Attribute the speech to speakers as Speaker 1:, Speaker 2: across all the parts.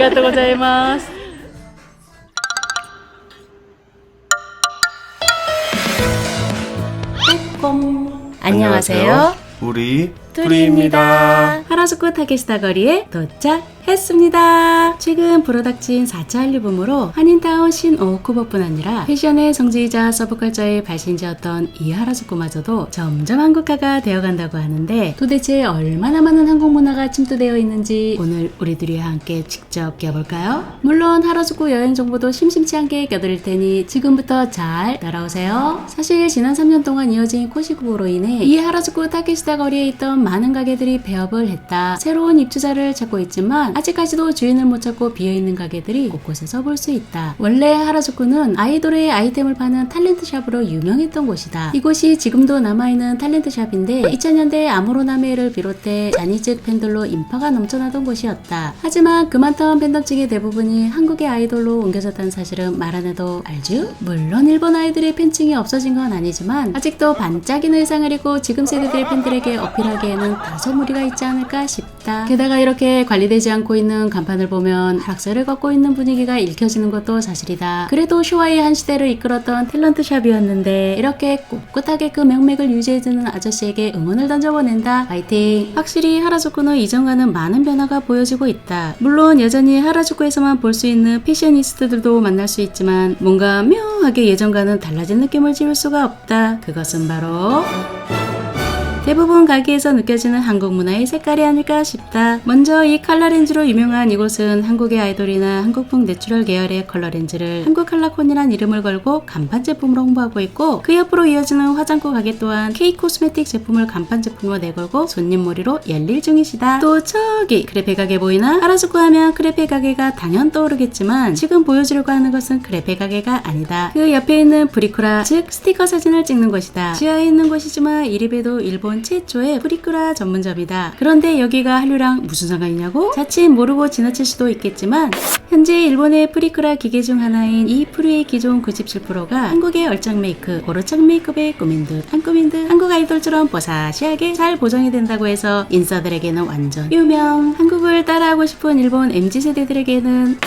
Speaker 1: 아리가또 고자이마스. 안녕하세요.
Speaker 2: 우리
Speaker 1: 뚜리입니다. 하라주쿠 타케시타 거리에 도착했습니다. 최근 불어닥친 4차 한류붐으로 한인타운 신오쿠버뿐 아니라 패션의 성지이자 서브컬처의 발신지였던 이 하라주쿠마저도 점점 한국화가 되어간다고 하는데 도대체 얼마나 많은 한국 문화가 침투되어 있는지 오늘 우리들이 함께 직접 껴볼까요? 물론 하라주쿠 여행 정보도 심심치 않게 껴드릴 테니 지금부터 잘 따라오세요. 사실 지난 3년 동안 이어진 코시국으로 인해 이 하라주쿠 타케시타 거리에 있던 많은 가게들이 폐업을 했다. 새로운 입주자를 찾고 있지만 아직까지도 주인을 못 찾고 비어있는 가게들이 곳곳에서 볼 수 있다. 원래 하라주쿠는 아이돌의 아이템을 파는 탤런트샵으로 유명했던 곳이다. 이곳이 지금도 남아있는 탤런트샵인데 2000년대 아무로나메를 비롯해 자니즈 팬들로 인파가 넘쳐나던 곳이었다. 하지만 그 많던 팬덤층의 대부분이 한국의 아이돌로 옮겨졌다는 사실은 말 안 해도 알죠? 물론 일본 아이들의 팬층이 없어진 건 아니지만 아직도 반짝이는 의상을 입고 지금 세대들의 팬들에게 어필하기에는 다소 무리가 있지 않을까 싶다. 게다가 이렇게 관리되지 않고 있는 간판을 보면 하락세를 걷고 있는 분위기가 읽혀지는 것도 사실이다. 그래도 쇼와의 한 시대를 이끌었던 탤런트샵이었는데 이렇게 꿋꿋하게 그 명맥을 유지해주는 아저씨에게 응원을 던져보낸다. 파이팅! 확실히 하라주쿠는 이전과는 많은 변화가 보여지고 있다. 물론 여전히 하라주쿠에서만 볼 수 있는 패셔니스트들도 만날 수 있지만 뭔가 묘하게 예전과는 달라진 느낌을 지울 수가 없다. 그것은 바로 대부분 가게에서 느껴지는 한국 문화의 색깔이 아닐까 싶다. 먼저 이 컬러렌즈로 유명한 이곳은 한국의 아이돌이나 한국풍 내추럴 계열의 컬러렌즈를 한국 컬러콘이란 이름을 걸고 간판 제품으로 홍보하고 있고 그 옆으로 이어지는 화장품 가게 또한 K 코스메틱 제품을 간판 제품으로 내걸고 손님몰이로 열일 중이시다. 또 저기 크레페 가게 보이나? 하라주쿠 하면 크레페 가게가 당연 떠오르겠지만 지금 보여주려고 하는 것은 크레페 가게가 아니다. 그 옆에 있는 브리쿠라 즉 스티커 사진을 찍는 곳이다. 지하에 있는 곳이지만 이리봬도 일본 최초의 프리쿠라 전문점이다. 그런데 여기가 한류랑 무슨 상관이냐고? 자칫 모르고 지나칠 수도 있겠지만 현재 일본의 프리쿠라 기계 중 하나인 이 프루의 기존 97%가 한국의 얼짱 메이크, 고르창 메이크업에 꾸민 듯 안 꾸민 듯 한국 아이돌처럼 버사시하게 잘 보정이 된다고 해서 인싸들에게는 완전 유명, 한국을 따라하고 싶은 일본 MZ세대들에게는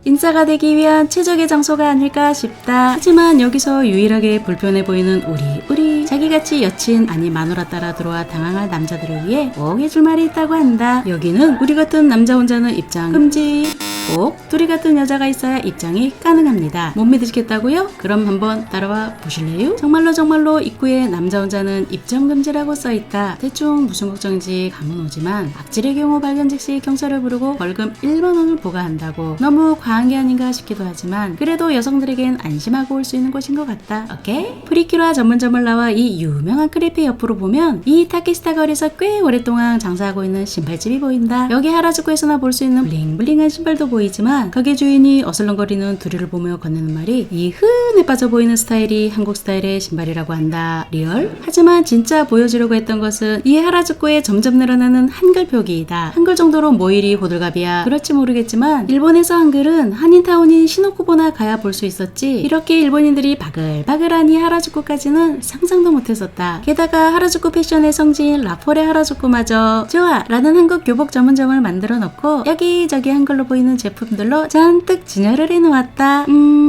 Speaker 1: 인싸가 되기 위한 최적의 장소가 아닐까 싶다. 하지만 여기서 유일하게 불편해 보이는 우리 자기같이 여친 아니 마누라 따라 들어와 당황할 남자들을 위해 꼭 해줄 말이 있다고 한다. 여기는 우리 같은 남자 혼자는 입장 금지, 꼭 둘이 같은 여자가 있어야 입장이 가능합니다. 못 믿으시겠다고요? 그럼 한번 따라와 보실래요? 정말로 입구에 남자 혼자는 입점 금지라고 써있다. 대충 무슨 걱정인지 감은 오지만 악질의 경우 발견 즉시 경찰을 부르고 벌금 1만원을 부과한다고 너무 과한 게 아닌가 싶기도 하지만 그래도 여성들에겐 안심하고 올 수 있는 곳인 것 같다. 오케이? 프리큐라 전문점을 나와 이 유명한 크레페 옆으로 보면 이 타케시타 거리에서 꽤 오랫동안 장사하고 있는 신발집이 보인다. 여기 하라주쿠에서나 볼 수 있는 블링블링한 신발도 보이지만 가게 주인이 어슬렁거리는 두리를 보며 건네는 말이 이 흔해 빠져 보이는 스타일이 한국 스타일의 신발이라고 한다. 리얼? 하지만 진짜 보여주려고 했던 것은 이 하라주쿠에 점점 늘어나는 한글 표기이다. 한글 정도로 뭐 이리 호들갑이야. 그럴지 모르겠지만 일본에서 한글은 한인타운인 시노쿠보나 가야 볼 수 있었지 이렇게 일본인들이 바글바글한 이 하라주쿠까지는 상상도 못했었다. 게다가 하라주쿠 패션의 성지인 라폴의 하라주쿠마저 좋아! 라는 한국 교복 전문점을 만들어 놓고 여기저기 한글로 보이는 제품들로 잔뜩 진열을 해놓았다.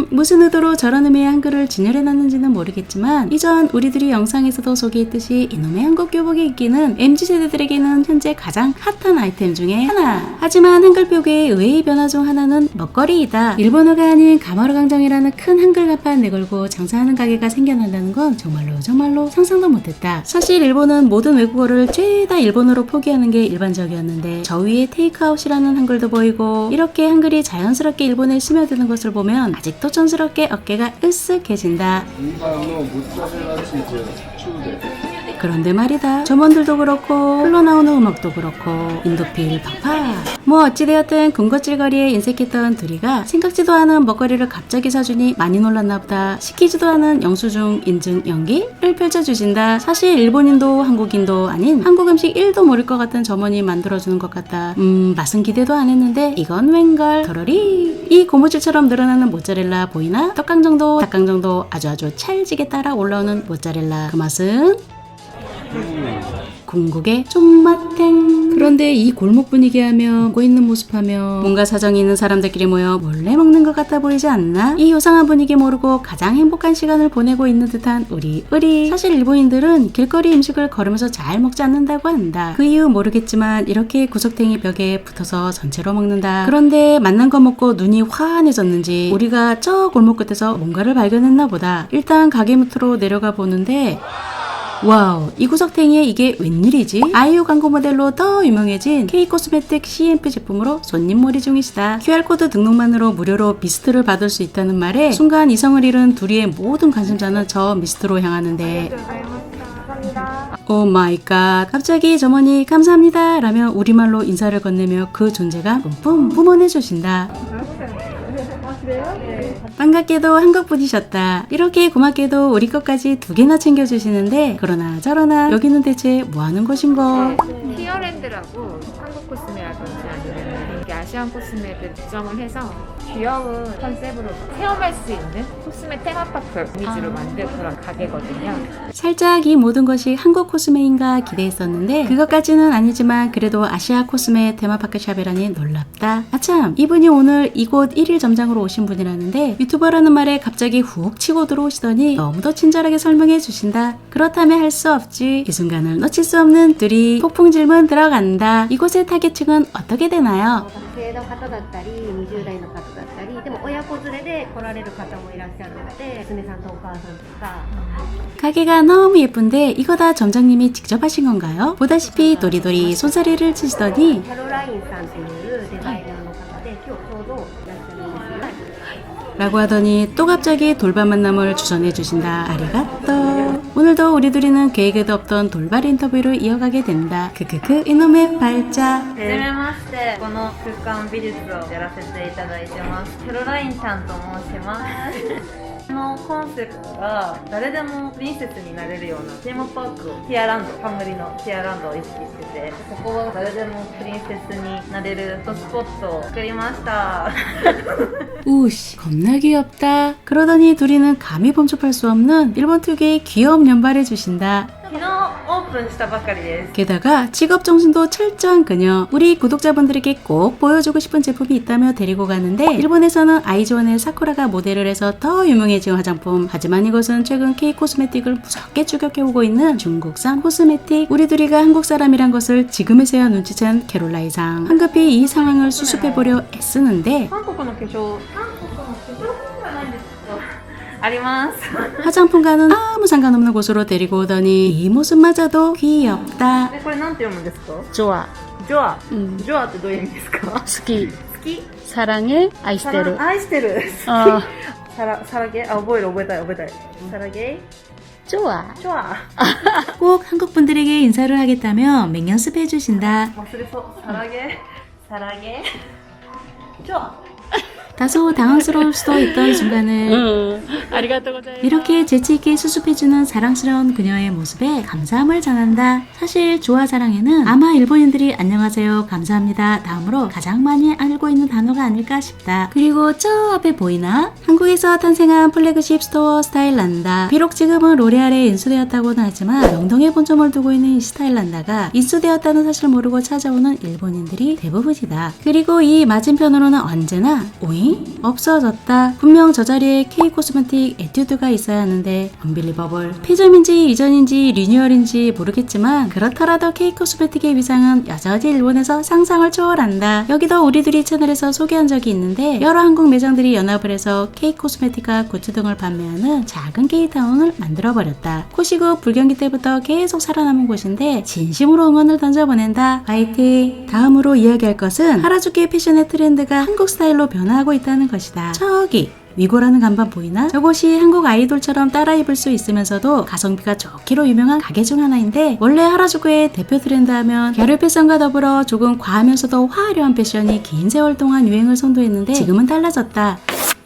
Speaker 1: 무슨 의도로 저런 의미의 한글을 진열해놨는지는 모르겠지만 이전 우리들이 영상에서도 소개했듯이 이놈의 한국 교복의 인기는 MZ세대들에게는 현재 가장 핫한 아이템 중에 하나. 하지만 한글 표기의 의외의 변화 중 하나는 먹거리이다. 일본어가 아닌 가마루 강정이라는 큰 한글 간판 내걸고 장사하는 가게가 생겨난다는 건 정말로 상상도 못했다. 사실 일본은 모든 외국어를 죄다 일본어로 포기하는 게 일반적이었는데 저 위에 테이크아웃이라는 한글도 보이고 이렇게 한글이 자연스럽게 일본에 스며드는 것을 보면 아직도 촌스럽게 어깨가 으쓱해진다. 그런데 말이다. 점원들도 그렇고 흘러나오는 음악도 그렇고 인도필 팍팍 뭐 어찌되었든 군것질거리에 인색했던 둘이가 생각지도 않은 먹거리를 갑자기 사주니 많이 놀랐나 보다. 시키지도 않은 영수증 인증 연기를 펼쳐주신다. 사실 일본인도 한국인도 아닌 한국 음식 1도 모를 것 같은 점원이 만들어주는 것 같다. 맛은 기대도 안 했는데 이건 웬걸. 더러리. 이 고무줄처럼 늘어나는 모짜렐라 보이나? 떡강정도 닭강정도 아주 찰지게 따라 올라오는 모짜렐라. 그 맛은? 궁극의 쫑마탱. 그런데 이 골목 분위기하며 먹고 있는 모습하며 뭔가 사정이 있는 사람들끼리 모여 몰래 먹는 것 같아 보이지 않나? 이 요상한 분위기 모르고 가장 행복한 시간을 보내고 있는 듯한 우리. 사실 일본인들은 길거리 음식을 걸으면서 잘 먹지 않는다고 한다. 그 이유 모르겠지만 이렇게 구석탱이 벽에 붙어서 전체로 먹는다. 그런데 맛난 거 먹고 눈이 환해졌는지 우리가 저 골목 끝에서 뭔가를 발견했나 보다. 일단 가게 밑으로 내려가 보는데 와우, 이 구석탱이에 이게 웬일이지? 아이유 광고 모델로 더 유명해진 K코스메틱 CMP 제품으로 손님 몰이 중이시다. QR코드 등록만으로 무료로 미스트를 받을 수 있다는 말에 순간 이성을 잃은 둘이의 모든 관심자는 저 미스트로 향하는데 오 마이 갓, 갑자기 점원이 감사합니다 라며 우리말로 인사를 건네며 그 존재가 뿜뿜 뿜어내 주신다. 반갑게도 한국분이셨다. 이렇게 고맙게도 우리 것까지 2개나 챙겨주시는데 그러나 저러나 여기는 대체 뭐하는 곳인가?
Speaker 2: 티어랜드라고 한국 코스메라든지 아니면 이게 아시안 코스메를 지정을 해서 귀여운 컨셉으로 체험할 수 있는 코스메 테마파크 이미지로 만든 그런 가게거든요.
Speaker 1: 살짝 이 모든 것이 한국 코스메인가 기대했었는데 그것까지는 아니지만 그래도 아시아 코스메 테마파크 샵이라니 놀랍다. 아참, 이분이 오늘 이곳 1일 점장으로 오신 분이라는데 유튜버라는 말에 갑자기 훅 치고 들어오시더니 너무도 친절하게 설명해 주신다. 그렇다면 할 수 없지. 이 순간을 놓칠 수 없는 둘이 폭풍 질문 들어간다. 이곳의 타겟층은 어떻게 되나요?
Speaker 3: 学生の方だったり20代の方だったりでも親子連れで来られる方もいらっしゃるので娘さんとお母さんとか
Speaker 1: 가게가 너무 예쁜데 이거 다 점장님이 직접 하신 건가요? 보다시피 도리도리 손사래를 치시더니
Speaker 3: キャロラインさんっていうデザイナーの方で今日ちょうどいらっしゃるんですよ
Speaker 1: 라고 하더니 또 갑자기 돌발 만남을 주선해 주신다. 아리가또. 오늘도 우리 둘이는 계획에도 없던 돌발 인터뷰를 이어가게 된다. 크크크 이놈의 발자.
Speaker 4: はじめましてこの空間美術をやらせていただいてますキャロラインちゃんと申しますこのコンセプトが誰でもプリンセスになれるようなテーマパークをティアランド冠のティアランドを意識しててここは誰でもプリンセスになれるフォトスポットを作りました
Speaker 1: 우씨 겁나 귀엽다. 그러더니 둘이는 감히 범접할 수 없는 일본 특유의 귀여운 연발해 주신다.
Speaker 4: 昨日オープンしたばかりです
Speaker 1: 게다가 직업정신도 철저한 그녀. 우리 구독자분들에게 꼭 보여주고 싶은 제품이 있다며 데리고 가는데 일본에서는 아이즈원의 사쿠라가 모델을 해서 더 유명해진 화장품. 하지만 이것은 최근 K코스메틱을 무섭게 추격해오고 있는 중국산 코스메틱. 우리 둘이가 한국 사람이란 것을 지금에서야 눈치챈 캐롤라이상. 황급히 이 상황을 수습해보려 애쓰는데
Speaker 4: 韓国の化粧じゃないんですけどあります
Speaker 1: 화장품과는 아무 상관없는 곳으로 데리고 오더니 이 모습마저도 귀엽다.
Speaker 4: これなんて読むんですか
Speaker 1: 좋아.
Speaker 4: ジョア、
Speaker 1: 음.
Speaker 4: ジョアってどういう意味ですか
Speaker 1: 스키.
Speaker 4: 好き
Speaker 1: 사랑해 아이스테르.
Speaker 4: 愛してる
Speaker 1: 어.
Speaker 4: サラゲあ、覚えたいサラゲ
Speaker 1: 좋아.
Speaker 4: チョア
Speaker 1: 꼭 한국 분들에게 인사를 하겠다며 맹연습 해주신다.
Speaker 4: 忘れそうサラゲチョア
Speaker 1: 다소 당황스러울 수도 있던 순간을 이렇게 재치있게 수습해주는 사랑스러운 그녀의 모습에 감사함을 전한다. 사실 조아 사랑에는 아마 일본인들이 안녕하세요 감사합니다 다음으로 가장 많이 알고 있는 단어가 아닐까 싶다. 그리고 저 앞에 보이나? 한국에서 탄생한 플래그십 스토어 스타일란다. 비록 지금은 로레알에 인수되었다고는 하지만 명동에 본점을 두고 있는 이 스타일란다가 인수되었다는 사실을 모르고 찾아오는 일본인들이 대부분이다. 그리고 이 맞은편으로는 언제나 오잉? 없어졌다. 분명 저 자리에 K코스메틱 에튜드가 있어야 하는데 언빌리버블. 폐점인지 이전인지 리뉴얼인지 모르겠지만 그렇더라도 K코스메틱의 위상은 여전히 일본에서 상상을 초월한다. 여기도 우리 둘이 채널에서 소개한 적이 있는데 여러 한국 매장들이 연합을 해서 K코스메틱과 굿즈 등을 판매하는 작은 K타운을 만들어버렸다. 코시국 불경기 때부터 계속 살아남은 곳인데 진심으로 응원을 던져보낸다. 화이팅! 다음으로 이야기할 것은 하라주키 패션의 트렌드가 한국 스타일로 변화하고 있다는 것이다. 저기 위고라는 간판 보이나? 저곳이 한국 아이돌처럼 따라 입을 수 있으면서도 가성비가 좋기로 유명한 가게 중 하나인데 원래 하라주쿠의 대표 트렌드 하면 갸ル 패션과 더불어 조금 과하면서도 화려한 패션이 긴 세월 동안 유행을 선도했는데 지금은 달라졌다.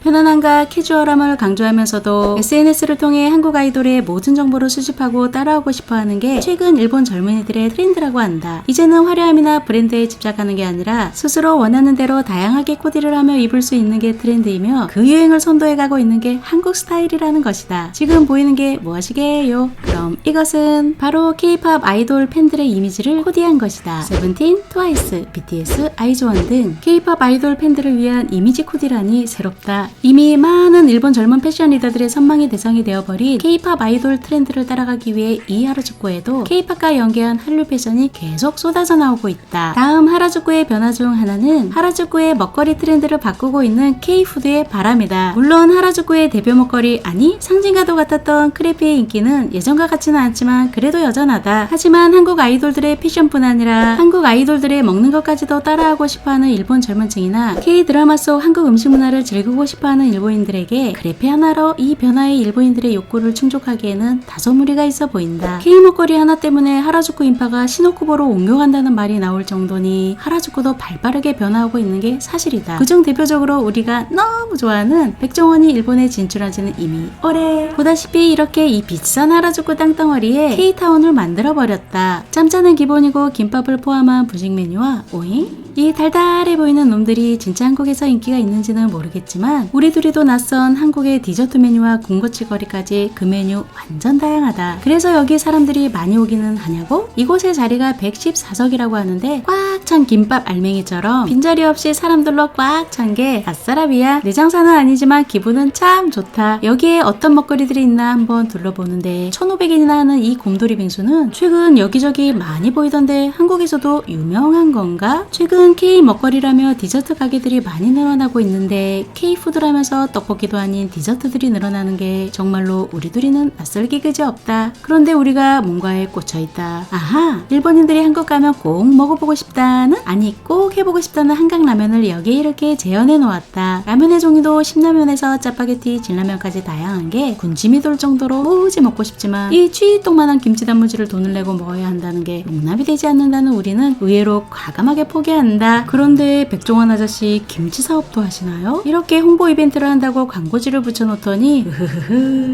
Speaker 1: 편안함과 캐주얼함을 강조하면서도 SNS를 통해 한국 아이돌의 모든 정보를 수집하고 따라오고 싶어하는 게 최근 일본 젊은이들의 트렌드라고 한다. 이제는 화려함이나 브랜드에 집착하는 게 아니라 스스로 원하는 대로 다양하게 코디를 하며 입을 수 있는 게 트렌드이며 그 유행을 선도해가고 있는 게 한국 스타일이라는 것이다. 지금 보이는 게 무엇이게요? 그럼 이것은 바로 K-POP 아이돌 팬들의 이미지를 코디한 것이다. 세븐틴, 트와이스, BTS, 아이즈원 등 K-POP 아이돌 팬들을 위한 이미지 코디라니 새롭다. 이미 많은 일본 젊은 패션 리더들의 선망의 대상이 되어버린 K-POP 아이돌 트렌드를 따라가기 위해 이 하라주쿠에도 K-POP과 연계한 한류 패션이 계속 쏟아져 나오고 있다. 다음 하라주쿠의 변화 중 하나는 하라주쿠의 먹거리 트렌드를 바꾸고 있는 K-푸드의 바람이다. 물론 하라주쿠의 대표 먹거리 아니 상징과도 같았던 크레피의 인기는 예전과 같지는 않지만 그래도 여전하다. 하지만 한국 아이돌들의 패션뿐 아니라 한국 아이돌들의 먹는 것까지도 따라하고 싶어하는 일본 젊은층이나 K-드라마 속 한국 음식 문화를 즐기고 싶어하는 일본인들에게 크레페 하나로 이 변화의 일본인들의 욕구를 충족하기에는 다소 무리가 있어 보인다. K 먹거리 하나 때문에 하라주쿠 인파가 시노쿠보로 옮겨간다는 말이 나올 정도니 하라주쿠도 발빠르게 변화하고 있는 게 사실이다. 그중 대표적으로 우리가 너무 좋아하는 백종원이 일본에 진출한 지는 이미 오래. 보다시피 이렇게 이 비싼 하라주쿠 땅덩어리에 K-타운을 만들어버렸다. 짬짜는 기본이고 김밥을 포함한 부식 메뉴와 오잉? 이 달달해 보이는 놈들이 진짜 한국에서 인기가 있는지는 모르겠지만 우리 둘이도 낯선 한국의 디저트 메뉴와 군것질거리까지 그 메뉴 완전 다양하다. 그래서 여기 사람들이 많이 오기는 하냐고? 이곳의 자리가 114석이라고 하는데 꽉 찬 김밥 알맹이처럼 빈자리 없이 사람들로 꽉 찬 게 아싸라비야. 내 장사는 아니지만 기분은 참 좋다. 여기에 어떤 먹거리들이 있나 한번 둘러보는데 1,500엔이나 하는 이 곰돌이 빙수는 최근 여기저기 많이 보이던데 한국에서도 유명한 건가? 최근 K 먹거리라며 디저트 가게들이 많이 늘어나고 있는데 K-푸드라면서 떡볶이도 아닌 디저트들이 늘어나는 게 정말로 우리 둘이는 낯설기 그지 없다. 그런데 우리가 뭔가에 꽂혀있다. 아하! 일본인들이 한국 가면 꼭 먹어보고 싶다는? 아니 꼭 해보고 싶다는 한강라면을 여기에 이렇게 재현해 놓았다. 라면의 종류도 신라면에서 짜파게티, 진라면까지 다양한 게 군침이 돌 정도로 무지 먹고 싶지만 이 취똥만한 김치 단무지를 돈을 내고 먹어야 한다는 게 용납이 되지 않는다는 우리는 의외로 과감하게 포기한다. 그런데 백종원 아저씨 김치 사업도 하시나요? 이렇게 홍보 이벤트를 한다고 광고지를 붙여놓더니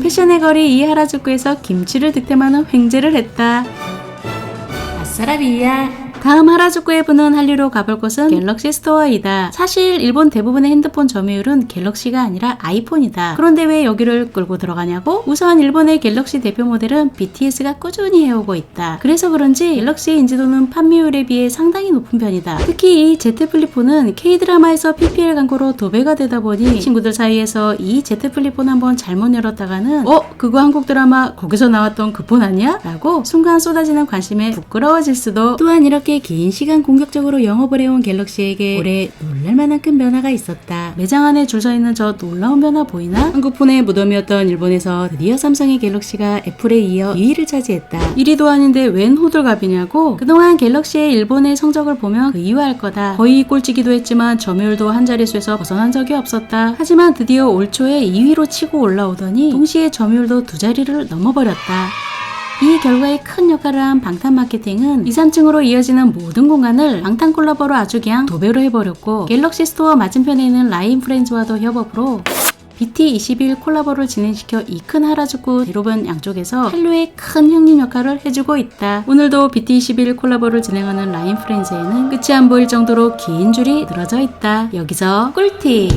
Speaker 1: 패션의 거리 이 하라주쿠에서 김치를 득템하는 횡재를 했다. 아싸라비야. 다음 하라주쿠에 부는 할리로 가볼 곳은 갤럭시 스토어이다. 사실 일본 대부분의 핸드폰 점유율은 갤럭시가 아니라 아이폰이다. 그런데 왜 여기를 끌고 들어가냐고? 우선 일본의 갤럭시 대표 모델은 BTS가 꾸준히 해오고 있다. 그래서 그런지 갤럭시의 인지도는 판매율에 비해 상당히 높은 편이다. 특히 이 Z 플립폰은 K-드라마에서 PPL 광고로 도배가 되다 보니 친구들 사이에서 이 Z 플립폰 한번 잘못 열었다가는 그거 한국 드라마 거기서 나왔던 그 폰 아니야? 라고 순간 쏟아지는 관심에 부끄러워질 수도. 또한 이렇게 긴 시간 공격적으로 영업을 해온 갤럭시에게 올해 놀랄만한 큰 변화가 있었다. 매장 안에 줄 서 있는 저 놀라운 변화 보이나? 한국폰의 무덤이었던 일본에서 드디어 삼성의 갤럭시가 애플에 이어 2위를 차지했다. 1위도 아닌데 웬 호들갑이냐고? 그동안 갤럭시의 일본의 성적을 보면 그 이유할 거다. 거의 꼴찌기도 했지만 점유율도 한 자릿수에서 벗어난 적이 없었다. 하지만 드디어 올 초에 2위로 치고 올라오더니 동시에 점유율도 두 자리를 넘어버렸다. 이 결과에 큰 역할을 한 방탄 마케팅은 2, 3층으로 이어지는 모든 공간을 방탄 콜라보로 아주 그냥 도배로 해버렸고 갤럭시 스토어 맞은편에 있는 라인 프렌즈와도 협업으로 BT21 콜라보를 진행시켜 이 큰 하라주쿠 대로변 양쪽에서 한류의 큰 형님 역할을 해주고 있다. 오늘도 BT21 콜라보를 진행하는 라인 프렌즈에는 끝이 안 보일 정도로 긴 줄이 늘어져 있다. 여기서 꿀팁!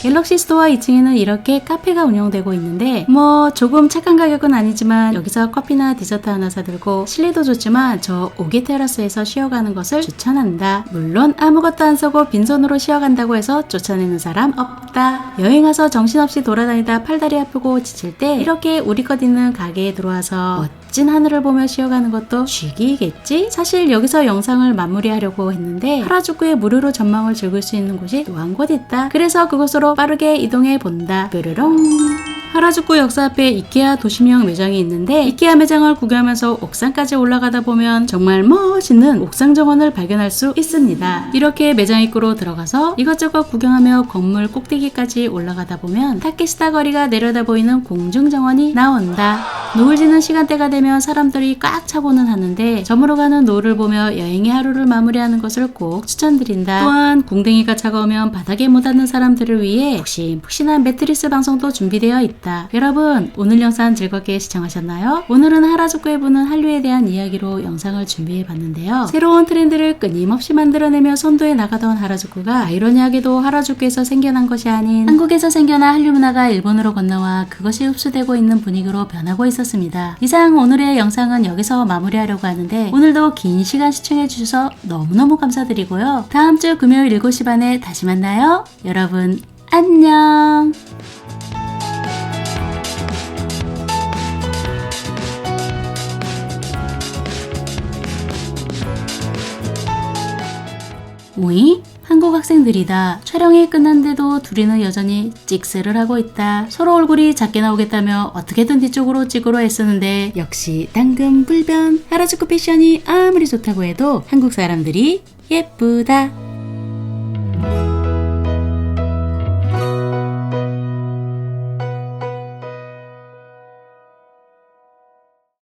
Speaker 1: 갤럭시 스토어 2층에는 이렇게 카페가 운영되고 있는데 조금 착한 가격은 아니지만 여기서 커피나 디저트 하나 사들고 실내도 좋지만 저 오기 테라스에서 쉬어가는 것을 추천한다. 물론 아무것도 안 사고 빈손으로 쉬어간다고 해서 쫓아내는 사람 없다. 여행 와서 정신없이 돌아다니다 팔다리 아프고 지칠 때 이렇게 우리 것 있는 가게에 들어와서 멋진 하늘을 보며 쉬어가는 것도 쉬기겠지? 사실 여기서 영상을 마무리하려고 했는데 하라주쿠의 무료로 전망을 즐길 수 있는 곳이 또 한 곳 있다. 그래서 그곳으로 빠르게 이동해 본다. 뾰로롱. 하라주쿠 역사 앞에 이케아 도시명 매장이 있는데 이케아 매장을 구경하면서 옥상까지 올라가다 보면 정말 멋있는 옥상 정원을 발견할 수 있습니다. 이렇게 매장 입구로 들어가서 이것저것 구경하며 건물 꼭대기까지 올라가다 보면 타케시타 거리가 내려다 보이는 공중 정원이 나온다. 노을 지는 시간대가 되면 사람들이 꽉 차고는 하는데 저물어 가는 노을을 보며 여행의 하루를 마무리하는 것을 꼭 추천드린다. 또한 궁뎅이가 차가우면 바닥에 못 앉는 사람들을 위해 푹신푹신한 매트리스 방송도 준비되어 있다. 여러분 오늘 영상 즐겁게 시청하셨나요? 오늘은 하라주쿠에 부는 한류에 대한 이야기로 영상을 준비해 봤는데요. 새로운 트렌드를 끊임없이 만들어내며 선도해 나가던 하라주쿠가 아이러니하게도 하라주쿠에서 생겨난 것이 아닌 한국에서 생겨난 한류 문화가 일본으로 건너와 그것이 흡수되고 있는 분위기로 변하고 있었습니다. 이상 오늘의 영상은 여기서 마무리하려고 하는데 오늘도 긴 시간 시청해 주셔서 너무너무 감사드리고요. 다음 주 금요일 7시 반에 다시 만나요. 여러분 안녕. 오이? 한국 학생들이다. 촬영이 끝났는데도 둘이는 여전히 찍스를 하고 있다. 서로 얼굴이 작게 나오겠다며 어떻게든 뒤쪽으로 찍으려 애쓰는데 역시 당근 불변. 하라주쿠 패션이 아무리 좋다고 해도 한국 사람들이 예쁘다.